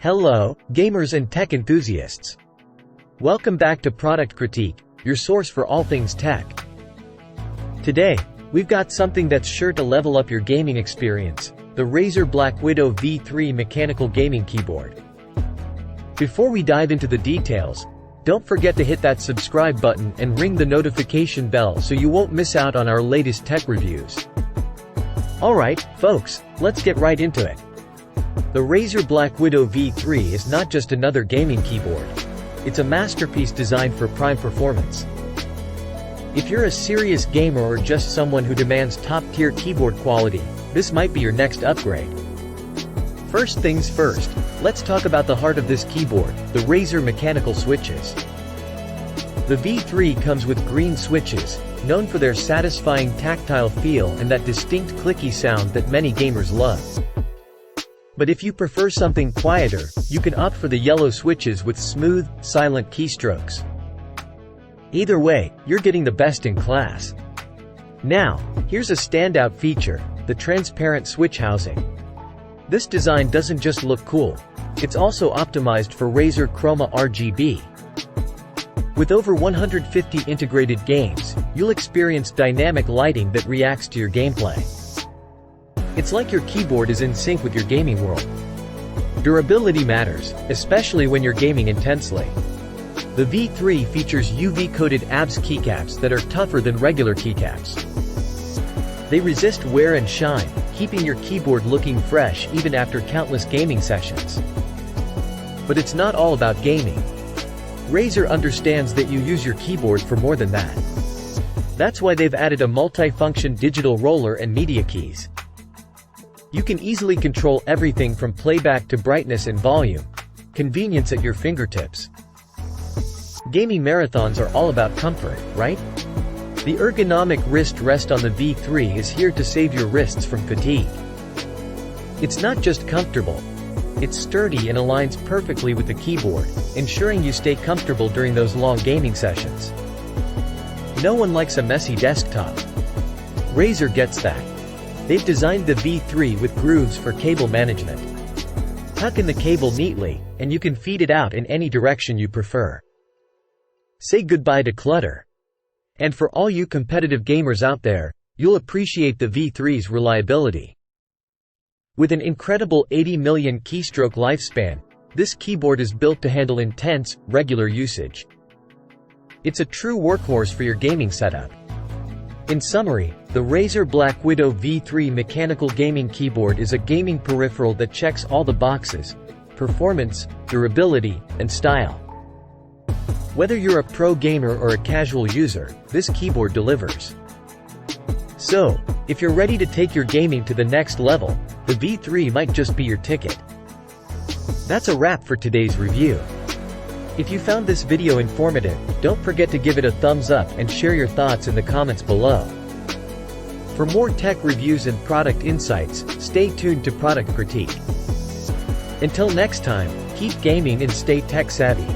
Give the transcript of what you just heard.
Hello, gamers and tech enthusiasts. Welcome back to Product Critique, your source for all things tech. Today, we've got something that's sure to level up your gaming experience, the Razer BlackWidow V3 mechanical gaming keyboard. Before we dive into the details, don't forget to hit that subscribe button and ring the notification bell so you won't miss out on our latest tech reviews. Alright, folks, let's get right into it. The Razer BlackWidow V3 is not just another gaming keyboard. It's a masterpiece designed for prime performance. If you're a serious gamer or just someone who demands top-tier keyboard quality, this might be your next upgrade. First things first, let's talk about the heart of this keyboard, the Razer mechanical switches. The V3 comes with green switches, known for their satisfying tactile feel and that distinct clicky sound that many gamers love. But if you prefer something quieter, you can opt for the yellow switches with smooth, silent keystrokes. Either way, you're getting the best in class. Now, here's a standout feature, the transparent switch housing. This design doesn't just look cool, it's also optimized for Razer Chroma RGB. With over 150 integrated games, you'll experience dynamic lighting that reacts to your gameplay. It's like your keyboard is in sync with your gaming world. Durability matters, especially when you're gaming intensely. The V3 features UV-coated ABS keycaps that are tougher than regular keycaps. They resist wear and shine, keeping your keyboard looking fresh even after countless gaming sessions. But it's not all about gaming. Razer understands that you use your keyboard for more than that. That's why they've added a multifunction digital roller and media keys. You can easily control everything from playback to brightness and volume. Convenience at your fingertips. Gaming marathons are all about comfort, right? The ergonomic wrist rest on the V3 is here to save your wrists from fatigue. It's not just comfortable. It's sturdy and aligns perfectly with the keyboard, ensuring you stay comfortable during those long gaming sessions. No one likes a messy desktop. Razer gets that. They've designed the V3 with grooves for cable management. Tuck in the cable neatly, and you can feed it out in any direction you prefer. Say goodbye to clutter. And for all you competitive gamers out there, you'll appreciate the V3's reliability. With an incredible 80 million keystroke lifespan, this keyboard is built to handle intense, regular usage. It's a true workhorse for your gaming setup. In summary, the Razer BlackWidow V3 mechanical gaming keyboard is a gaming peripheral that checks all the boxes: performance, durability, and style. Whether you're a pro gamer or a casual user, this keyboard delivers. So, if you're ready to take your gaming to the next level, the V3 might just be your ticket. That's a wrap for today's review. If you found this video informative, don't forget to give it a thumbs up and share your thoughts in the comments below. For more tech reviews and product insights, stay tuned to Product Critique. Until next time, keep gaming and stay tech savvy.